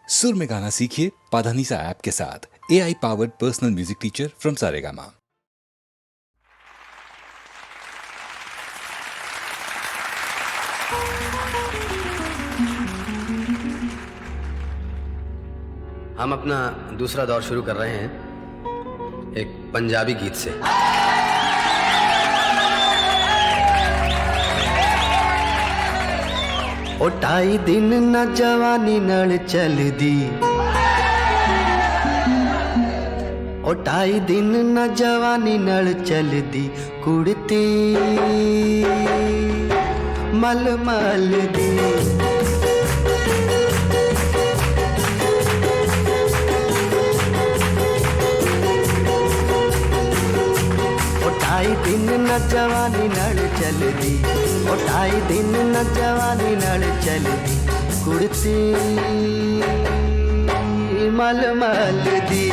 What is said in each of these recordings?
सुर में गाना सीखिए पाधानीसा ऐप के साथ। AI powered personal music teacher from Saregama. हम अपना दूसरा दौर शुरू कर रहे हैं एक पंजाबी गीत से। ओ 2.5 दिन ना जवानी नल चलदी, ओ 2.5 दिन ना जवानी नल चलदी, कुड़ती मल मल दी। ओ 2.5 दिन ना जवानी नल चलदी, ओ 2.5 दिन न जवानी नल चलदी, कुड़ती मल मल दी।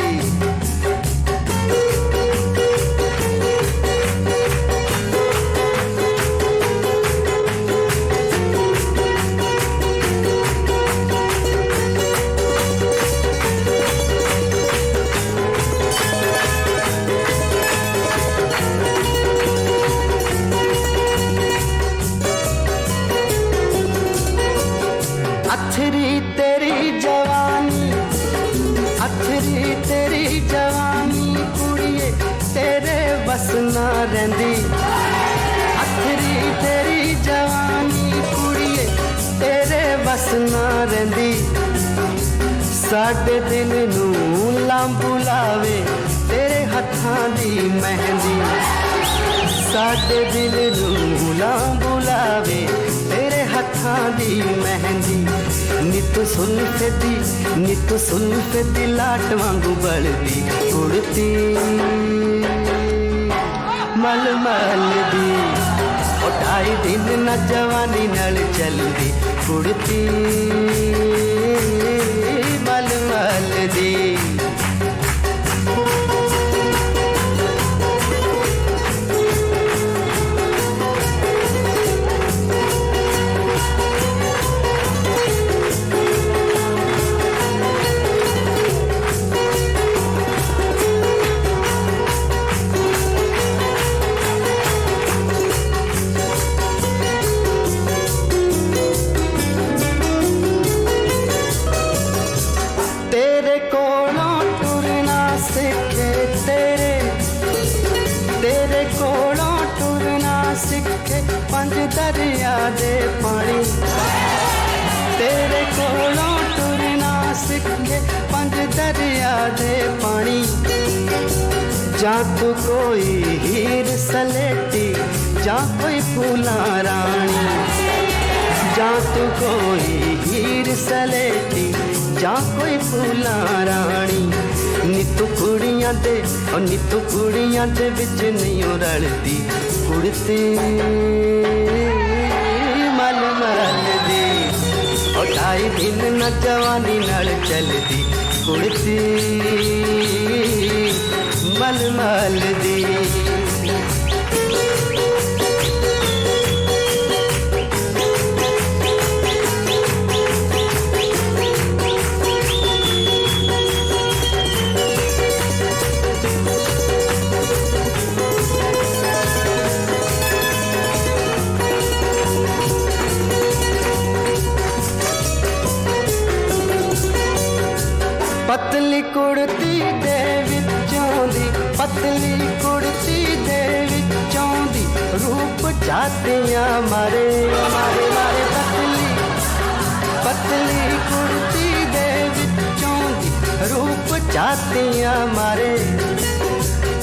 अथरी तेरी जवानी, अथरी तेरी जवानी, कुड़िए तेरे बस ना रहिंदी। अथरी तेरी जवानी, कुड़िए तेरे बस ना रहिंदी। साडे दिल नूं लांबू लावे तेरे हत्थां दी मेहंदी। साडे दिल नूं लांबू लावे तेरे हत्थां दी मेहंदी। नित सुल्फे दी लाट वांगू बलदी, कुड़ती मल मल दी। ओ 2.5 दिन ना जवानी नल चलदी, कुड़ती मल मल दी। तेरे कोलों टुरना सिखे, तेरे कोलों टुरना सिखे 5 दरिया दे पानी। तेरे कोलों टुरना सिखे 5 दरिया दे पानी। जां तू कोई हीर सलेटी, जां कोई फूला रानी। जां तू कोई हीर सलेटी, जां कोई फूला रानी। नितू कुड़ियां दे विच नहीं रलदी, कुड़ती मल मल दी। ओ 2.5 दिन न जवानी नल चलदी, कुड़ती मल मल दी। पतली कुड़ती दे विचों दी, पतली कुड़ती दे विचों दी, रूप जातियां मारे मारे मारे। पतली कुड़ती दे विचों दी, रूप जातियां मारे।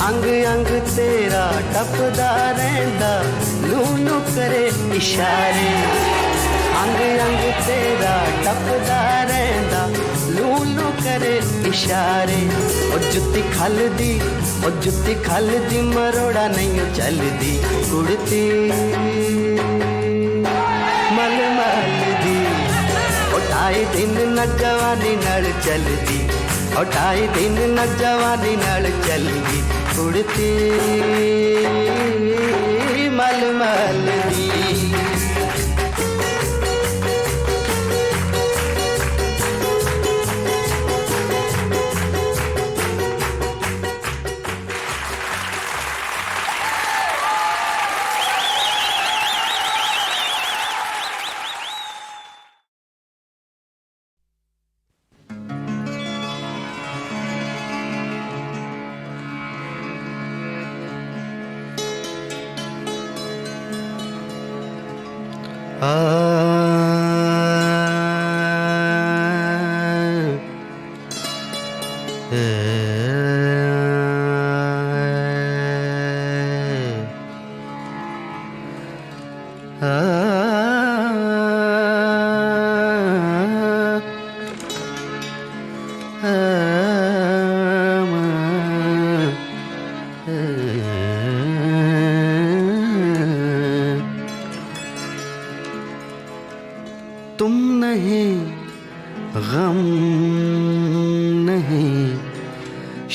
अंग अंग तेरा टपदा रहिंदा, नूनू करे इशारे। अंग अंग तेरा टपदा रहिंदा, लूलू करे इशारे। ओ जुत्ती खल दी मरोड़ा नहीं चलदी, कुड़ती मल मल दी। ओ 2.5 दिन न जवानी नल चलदी, ओ 2.5 दिन न जवानी नल चलदी, कुड़ती मल मल दी। आ तुम नहीं, गम नहीं,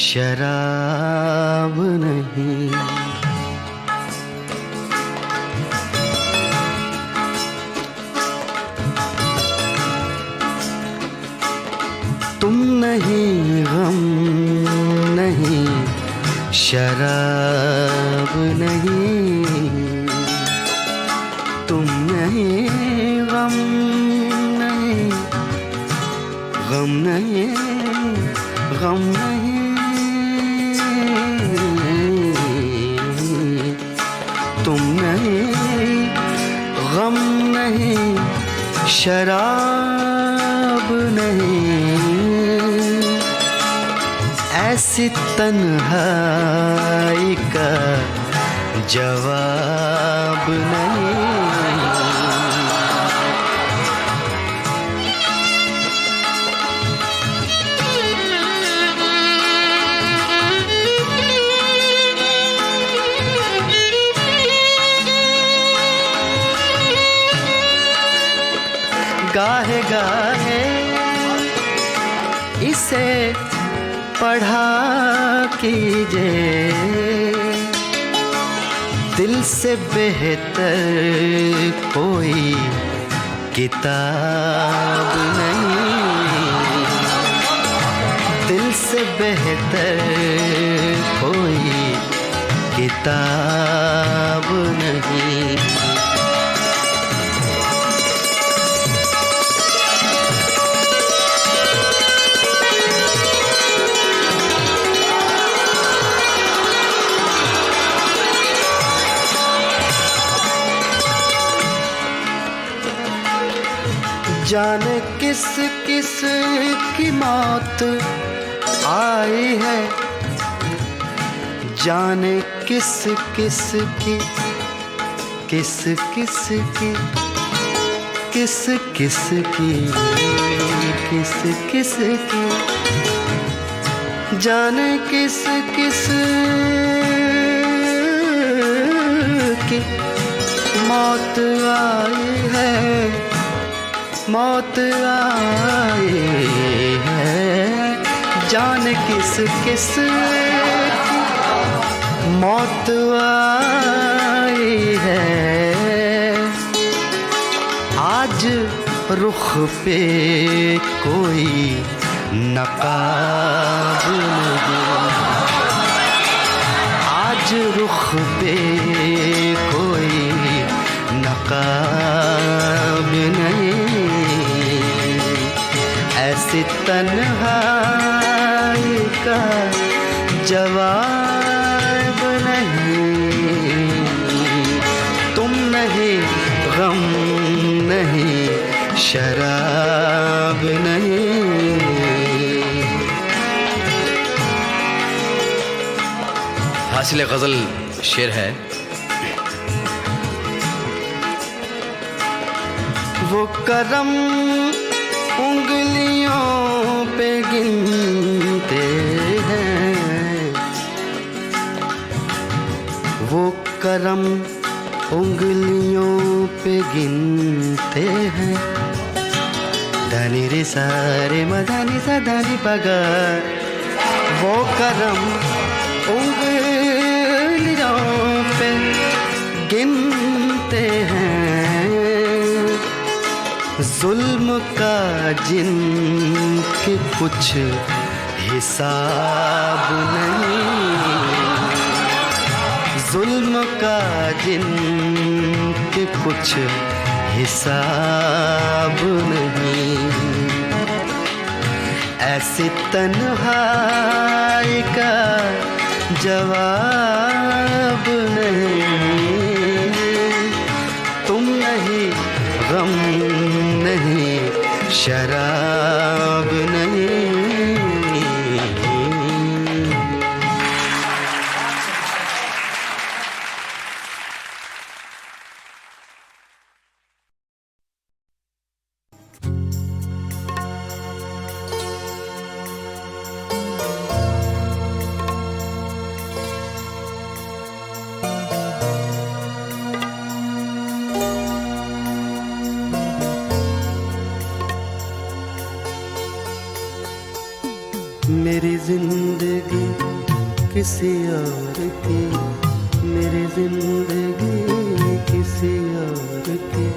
शराब नहीं, तुम नहीं, गम नहीं, शराब नहीं, तुम नहीं, गम नहीं, गम नहीं, गम नहीं, तुम नहीं, गम नहीं, शराब नहीं, ऐसी तन्हाई का जवाब नहीं। गाहे गाहे इसे पढ़ा कीजिए, दिल से बेहतर कोई किताब नहीं, दिल से बेहतर कोई किताब नहीं। जाने किस किस की मौत आई है, जाने किस किस की, किस किस की, किस किस की, किस किस की, जाने किस किस की मौत आई है, मौत आई है, जाने किस किस की मौत आई है। आज रुख पे कोई नकाब नहीं, आज रुख पे कोई नकाब नहीं, ऐसी तन्हाई का जवाब नहीं। तुम नहीं, गम नहीं, शराब नहीं। हासिल गज़ल शेर है। वो करम उंगलियों पे गिनते हैं, वो करम उंगलियों पे गिनते हैं, धनी रे सारे मधानी सदानी पगा, वो करम उंगलियों पे गिनते हैं, जुल्म का जिनके कुछ हिसाब नहीं, जुल्म का जिनके कुछ हिसाब नहीं, ऐसी तन्हाई का जवाब नहीं। तुम नहीं, शराब नहीं। मेरी जिंदगी किसी और की, मेरी जिंदगी किसी और की,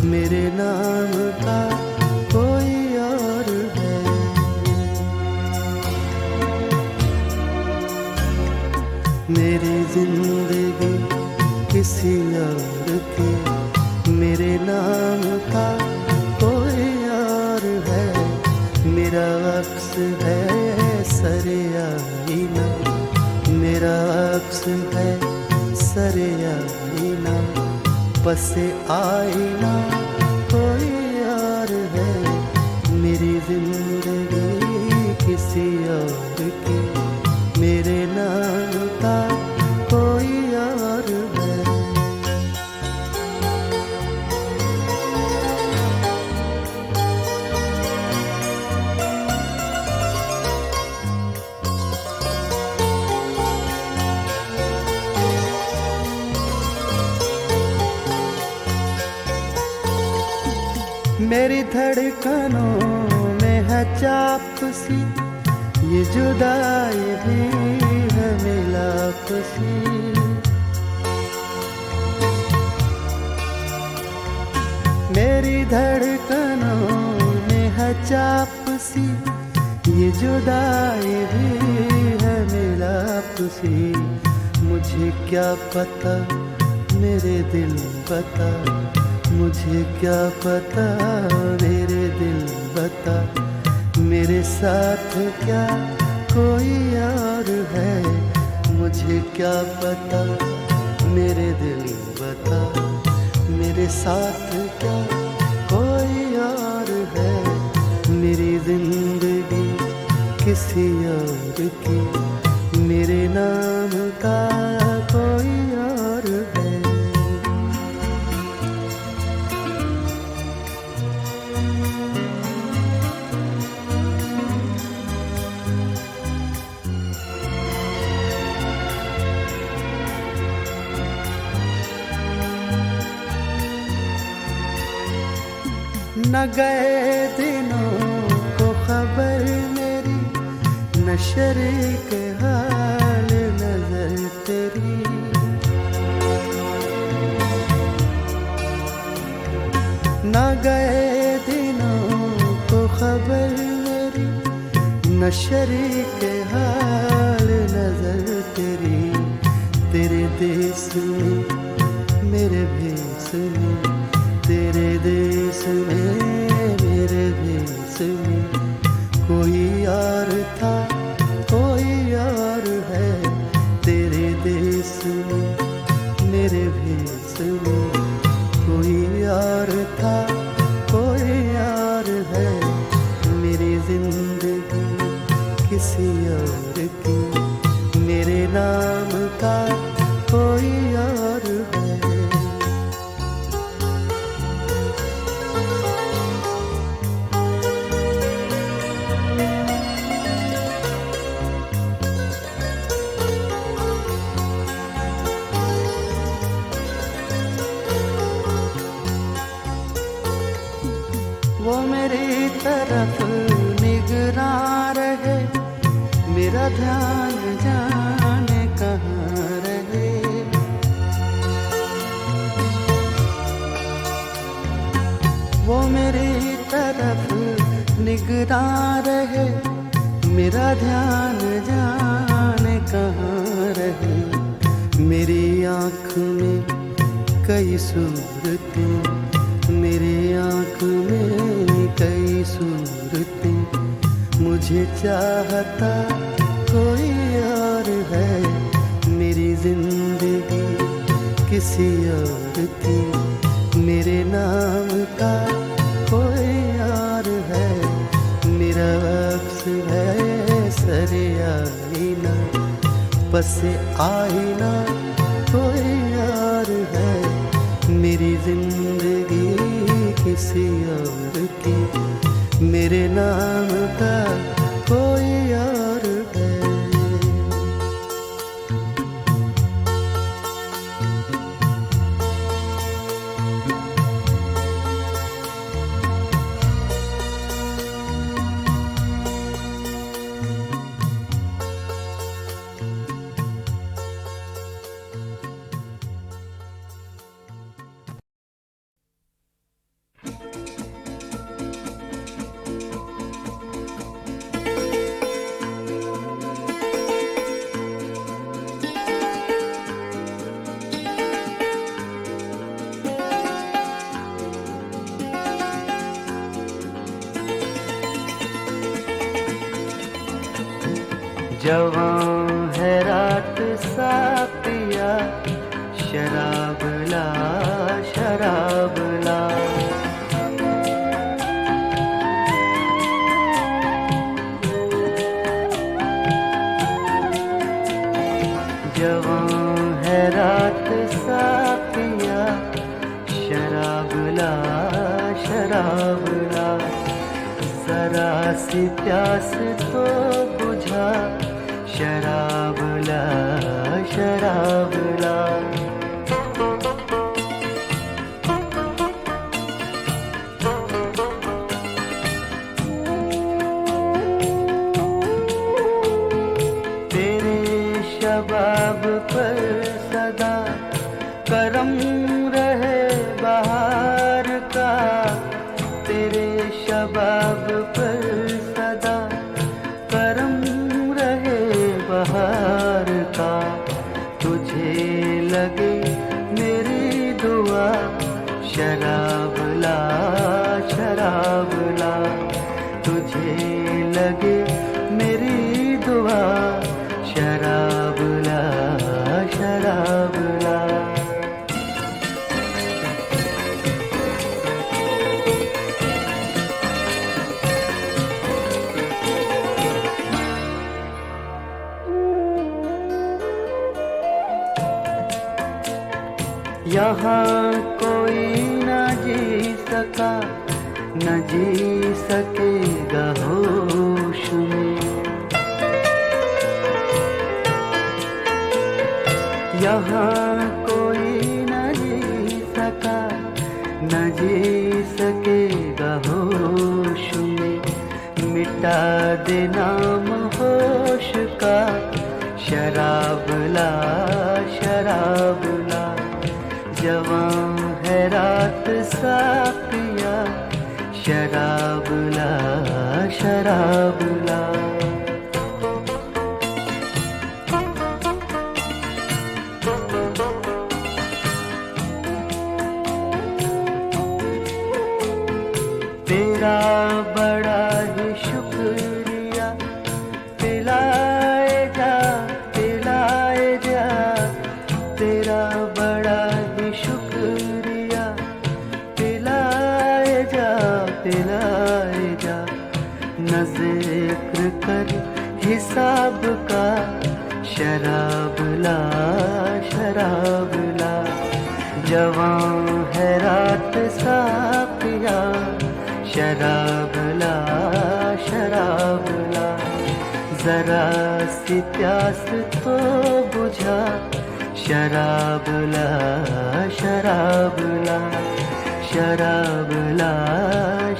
मेरे नाम का कोई और है। मेरी जिंदगी किसी और की, मेरे नाम का कोई और है। मेरा अक्स है सरे आईना, मेरा अक्स है सरे आईना, पसे आईना कोई और है। मेरी जिंदगी किसी और की, मेरे नाम का कोई और है। मेरी धड़कनों में है चाप सी, ये जुदाई भी है मिलाप सी। मेरी धड़कनों में है चाप सी, ये जुदाई भी है मिलाप सी। मुझे क्या पता मेरे दिल बता, मुझे क्या पता मेरे दिल बता, मेरे साथ क्या कोई और है। मुझे क्या पता मेरे दिल बता, मेरे साथ क्या कोई और है। मेरी जिंदगी किसी और की, मेरे नाम का कोई और है। न गए दिनों को खबर मेरी, न शरीक हाल नजर तेरी। न गए दिनों को खबर मेरी, न शरीक हाल नजर तेरी। तेरे देश में मेरे भेस में, तेरे देश में मेरे भेस में, कोई और था कोई और है। तेरे देश में मेरे भेस में, कोई और था कोई और है। मेरी जिंदगी किसी और की, मेरे नाम का कोई और है। वो मेरी तरफ निगरां रहे, मेरा ध्यान जाने कहाँ रहे। वो मेरी तरफ निगरां रहे, मेरा ध्यान जाने कहाँ रहे। मेरी आँख में कई सूरतें, मेरी आँख में कई सूरतें, मुझे चाहता कोई और है। मेरी जिंदगी किसी और की, मेरे नाम का कोई और रक्स है सरे आईना, बस आईना कोई यार है, मेरी जिंदगी किसी और की, मेरे नाम का कोई यार है। जवां है रात सा पिया, शराब ला शराब ला। जवां है रात सा पिया, शराब ला शराब ला। जरा सी प्यास तो बुझा, शराब ला शराब ला। तेरे शबाब पर सदा करम रहे बहार का, तेरे शबाब पर सदा करम रहे बहार का। तुझे लगे मेरी दुआ, शराब ला शराब ला। तुझे लगे मेरी दुआ, शराब ला शराब ला। यहाँ कोई न जी सका, न जी सकेगा होश में। यहाँ कोई न जी सका, न जी सकेगा होश में। मिटा दे नाम होश का, शराब ला शराब ला। जवां है रात सा पिया, शराब ला शराब ला। तेरा बड़ा ही शुक्रिया, पिलाए जा पिलाए जा। तेरा बड़ा ही शुक्रिया, पिलाए जा पिलाए जा। न जिक्र कर हिसाब का, शराब ला शराब ला। जवां है रात सा पिया, शराब ला शराब ला। जरा सी प्यास तो बुझा, शराब ला शराब ला। शराब ला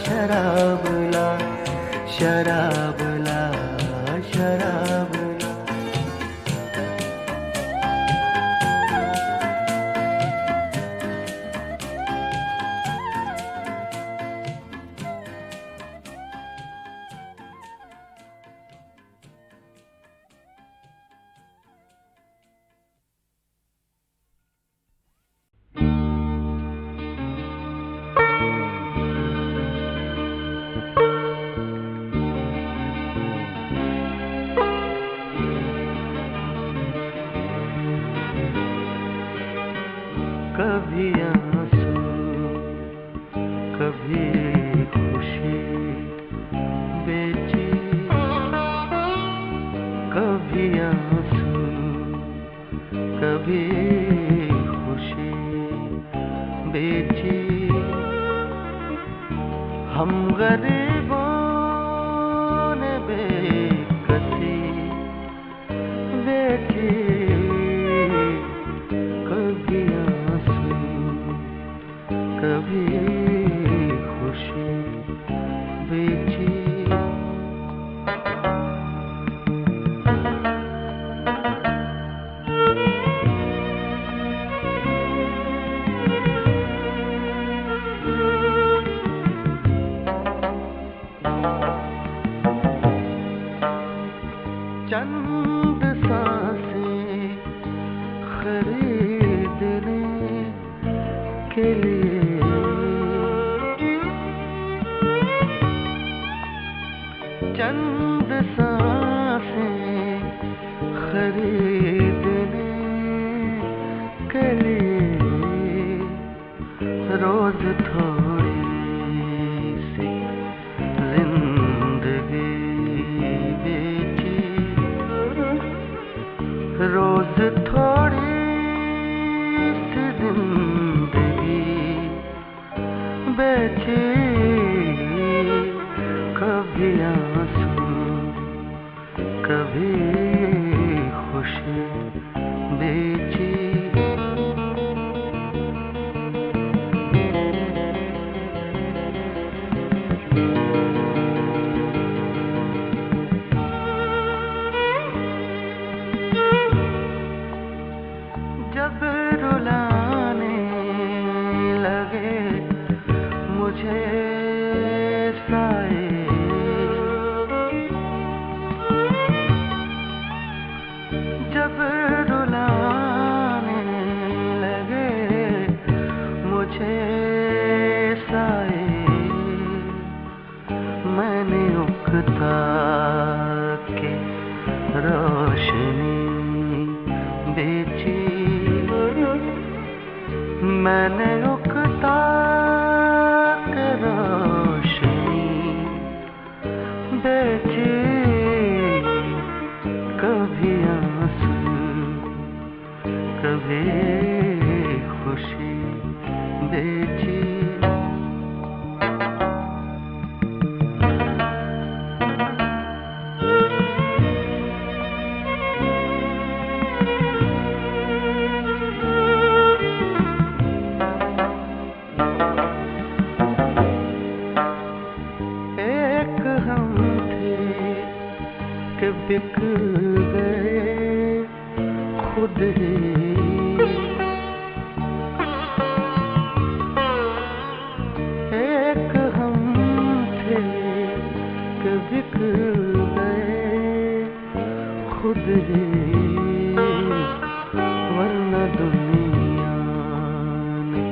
शराब ला। शराब ला शराब ला। बेकसी बेची, कभी आंसू कभी खुशी बेची। चंद सांसें खरीदने के लिए, चंद सांसें खरीदने के लिए रोज थोड़ी सी जिंदगी बेची, रोज थोड़ी सी जिंदगी बेची, कभी आंसू कभी खुशी बेची। जब रुलाने लगे मुझे साए, जब रुलाने लगे मुझे साए, मैंने उकता के रोशनी बेची, मैंने उकता के रोशनी बेची, कभी आंसू कभी खुशी बेची। के बिक गए खुद ही, एक हम थे के बिक गए खुद ही, वरना दुनिया ने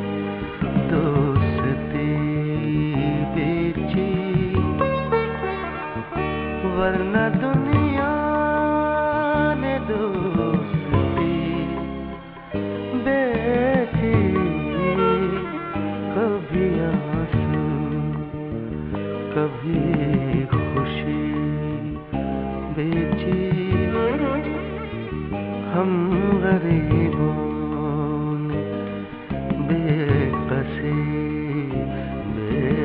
दोस्ती बेची, वरना दुनिया ने दोस्ती बेची, कभी आंसू कभी खुशी बेची, हम गरीबों ने बेकसी बेची।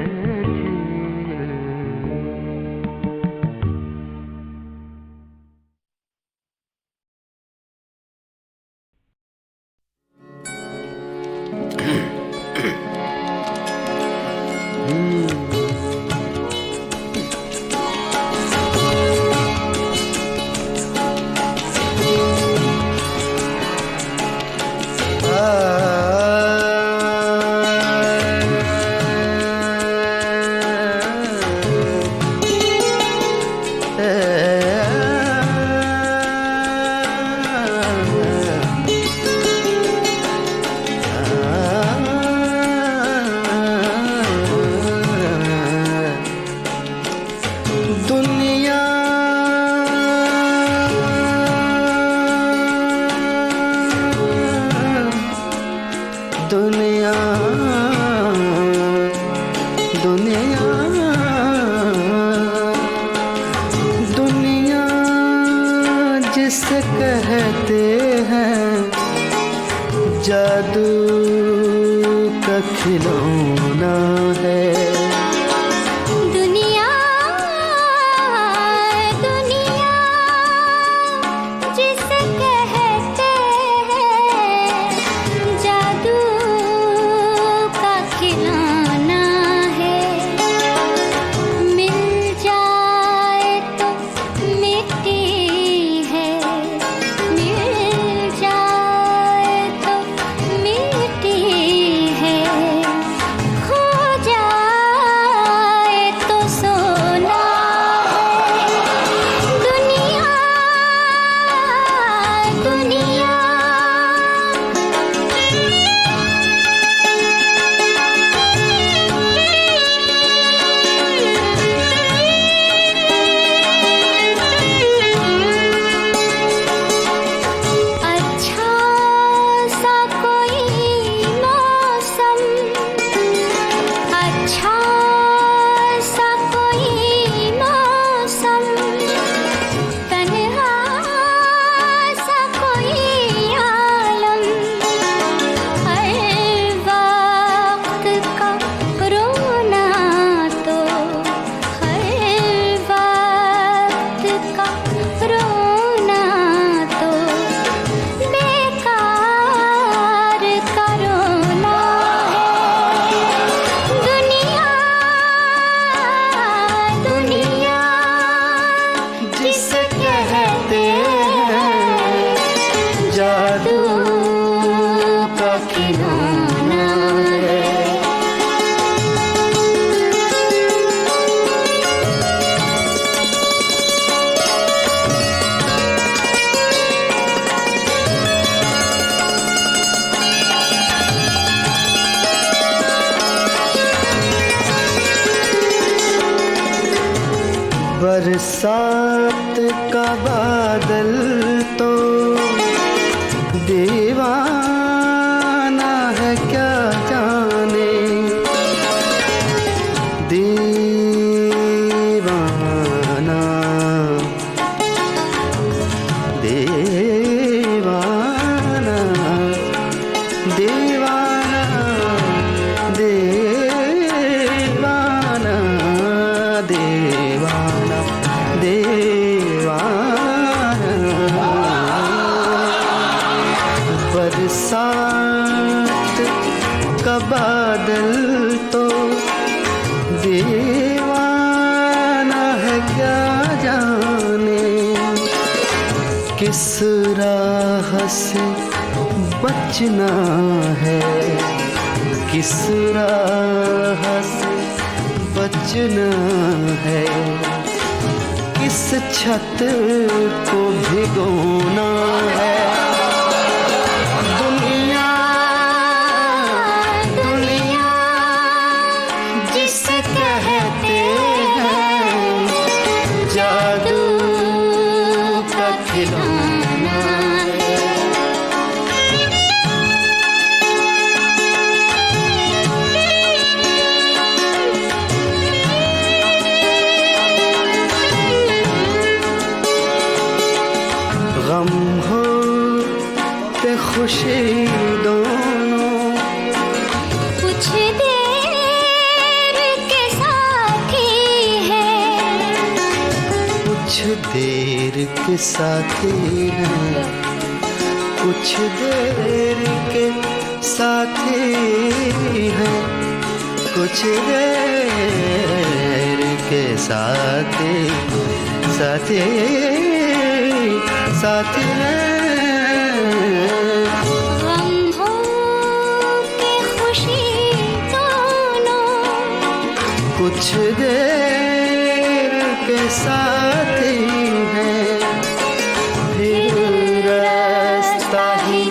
जिसे कहते हैं जादू का खिलौना है। दुनिया का रोना तो बेकार का रोना है। दुनिया दुनिया जिसे कहते हैं जादू का खिलौना है। बरसात का बादल तो दीवाना है क्या जाने, दीवाना दीवाना दीवाना दीवाना दीवाना दीवाना। बरसात का बादल तो दीवाना है क्या जाने, किस राह से बचना है, किस राह से बचना है, किस छत को भिगोना है। दुनिया दुनिया जिसे कहते हैं जादू का खिलौना है। गम हो ते खुशी दोनों कुछ देर के साथी है, कुछ देर के साथी हैं, कुछ देर के साथी हैं, कुछ देर के साथी साथी साथी हैं। गम हो के खुशी दोनों कुछ देर के साथी हैं, फिर रास्ता ही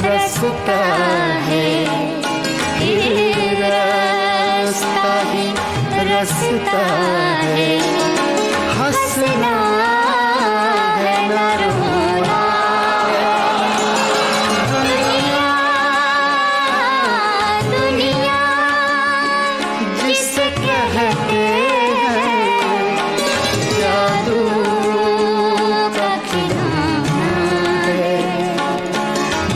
रास्ता है, फिर रास्ता ही रास्ता है। हंसना है ना रोना, दुनिया दुनिया जिसे कहते हैं जादू का खिलौना है,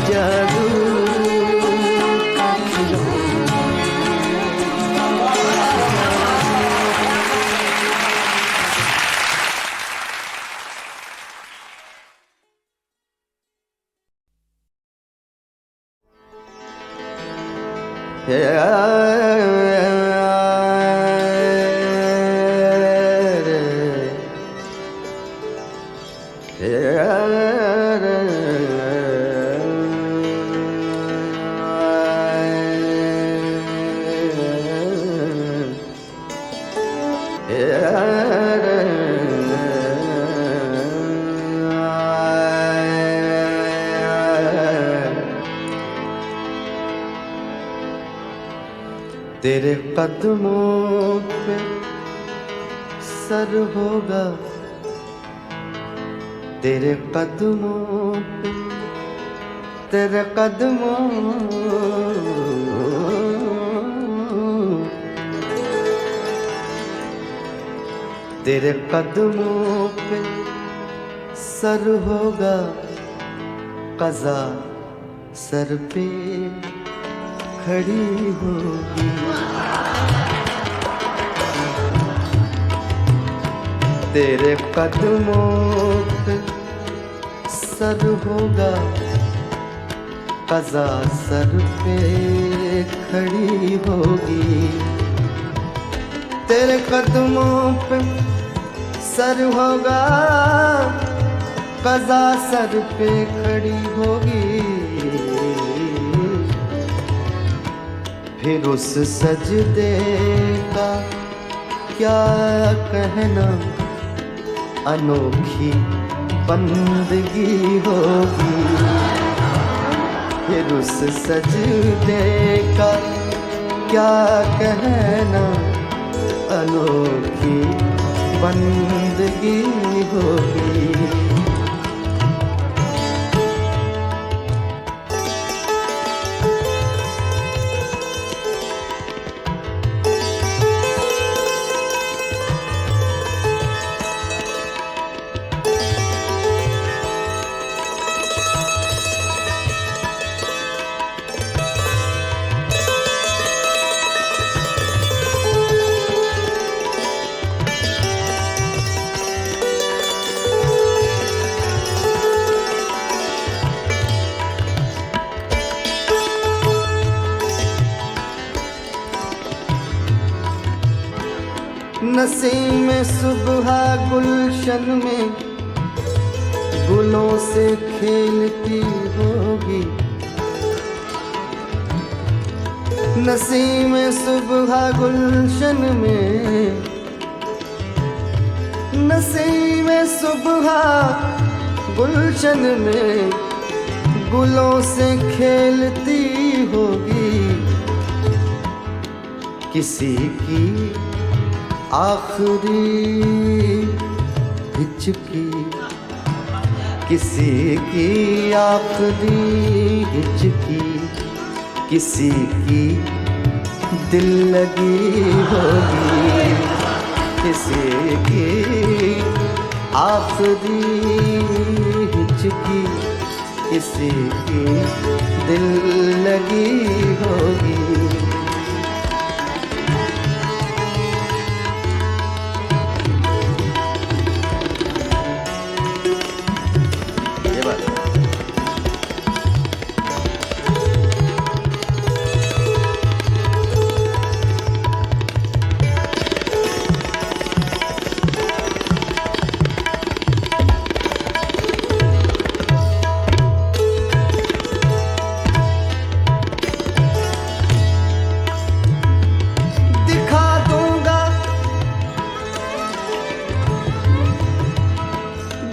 जादू का खिलौना। तेरे कदमों पे सर होगा, तेरे कदमों पे, तेरे कदमों तेरे कदमों पे सर होगा, कज़ा सर पे खड़ी होगी। तेरे कदमों पे सर होगा, कज़ा सर पे खड़ी होगी। तेरे कदमों पे सर होगा, कज़ा सर पे खड़ी होगी। फिर उस सजदे का क्या कहना, अनोखी बंदगी होगी। फिर उस सजदे का क्या कहना, अनोखी बंदगी होगी। नसीम सुबह गुलशन में गुलों से खेलती होगी। नसीम सुबह गुलशन में, नसीम सुबह गुलशन में गुलों से खेलती होगी। किसी की आखिरी हिचकी, किसी की आखिरी हिचकी, किसी की दिल लगी होगी। किसी की आखिरी हिचकी, किसी की दिल लगी होगी।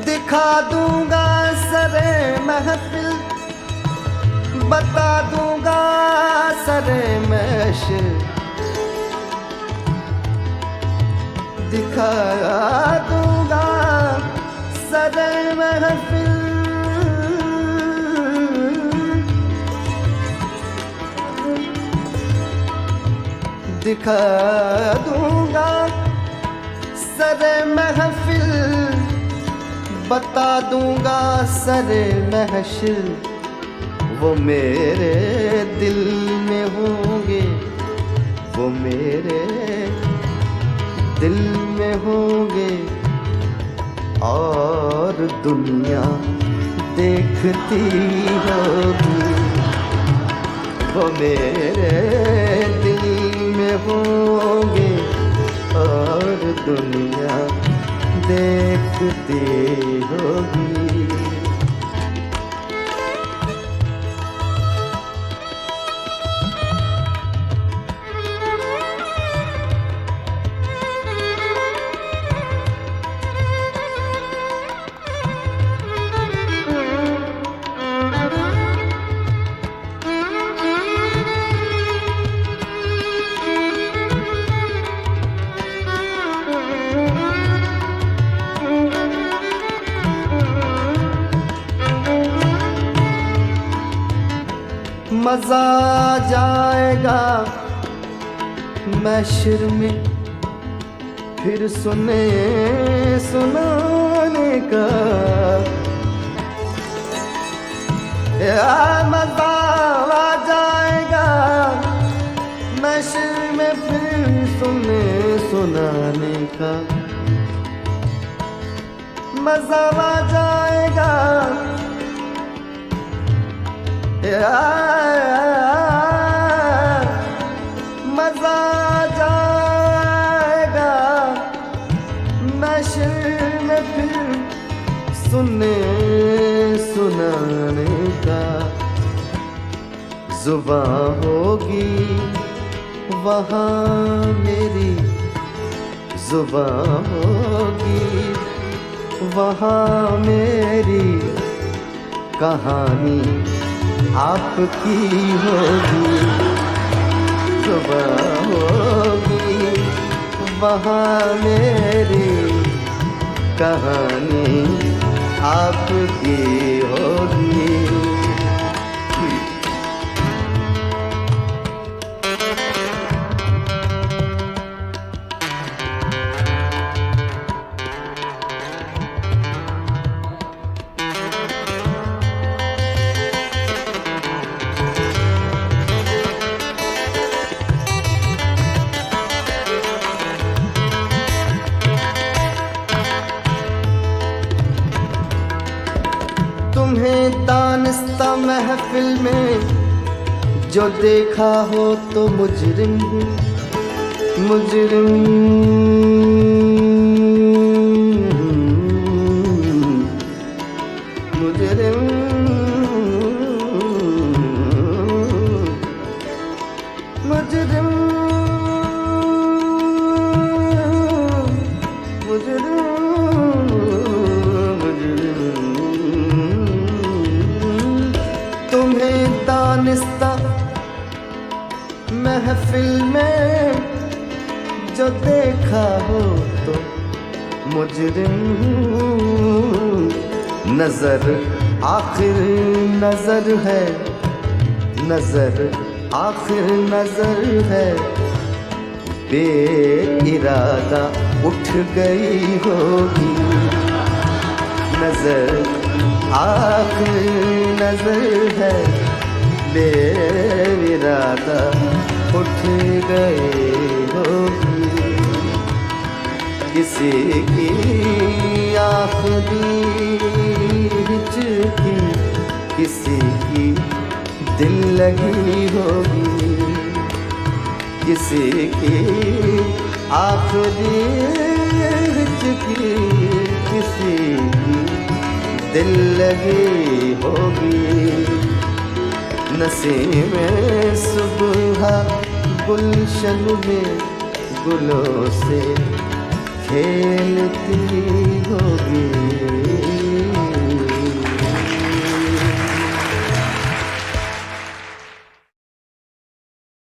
दिखा दूंगा सरे महफिल, बता दूंगा सरे महशर। दिखा दूंगा सरे महफिल, दिखा दूंगा सरे महफिल, बता दूंगा सरे महशर। वो मेरे दिल में होंगे, वो मेरे दिल में होंगे, और दुनिया देखती होगी। वो मेरे दिल में होंगे, और दुनिया देखती होगी। मजा जाएगा महशर में फिर सुने सुनाने का। मजा आ जाएगा महशर में फिर सुने सुनाने का। मजा आ जाएगा यार, मजा आ जाएगा नशे में फिर सुनने सुनाने का। जुबां होगी वहाँ मेरी, जुबां होगी वहाँ मेरी, कहानी आपकी होगी। जुबां होगी वहाँ मेरी, कहानी आपकी होगी। तुम्हें दानिस्ता महफिल में जो देखा हो तो मुजरिम मुजरिम मुजरिम मुजरिम तुम्हें दानिस्ता महफिल में जो देखा हो तो मुजरिम। नजर आखिर नजर है, नजर आखिर नजर है, बेइरादा उठ गई होगी। नजर आखिर नजर है, बेइरादा उठ गई होगी। किसी की आखिरी हिचकी किसी की दिल लगी होगी। किसी की आखिरी हिचकी किसी की दिल लगी होगी। नसीमें सुबह गुलशन में गुलों से खेलती होगी।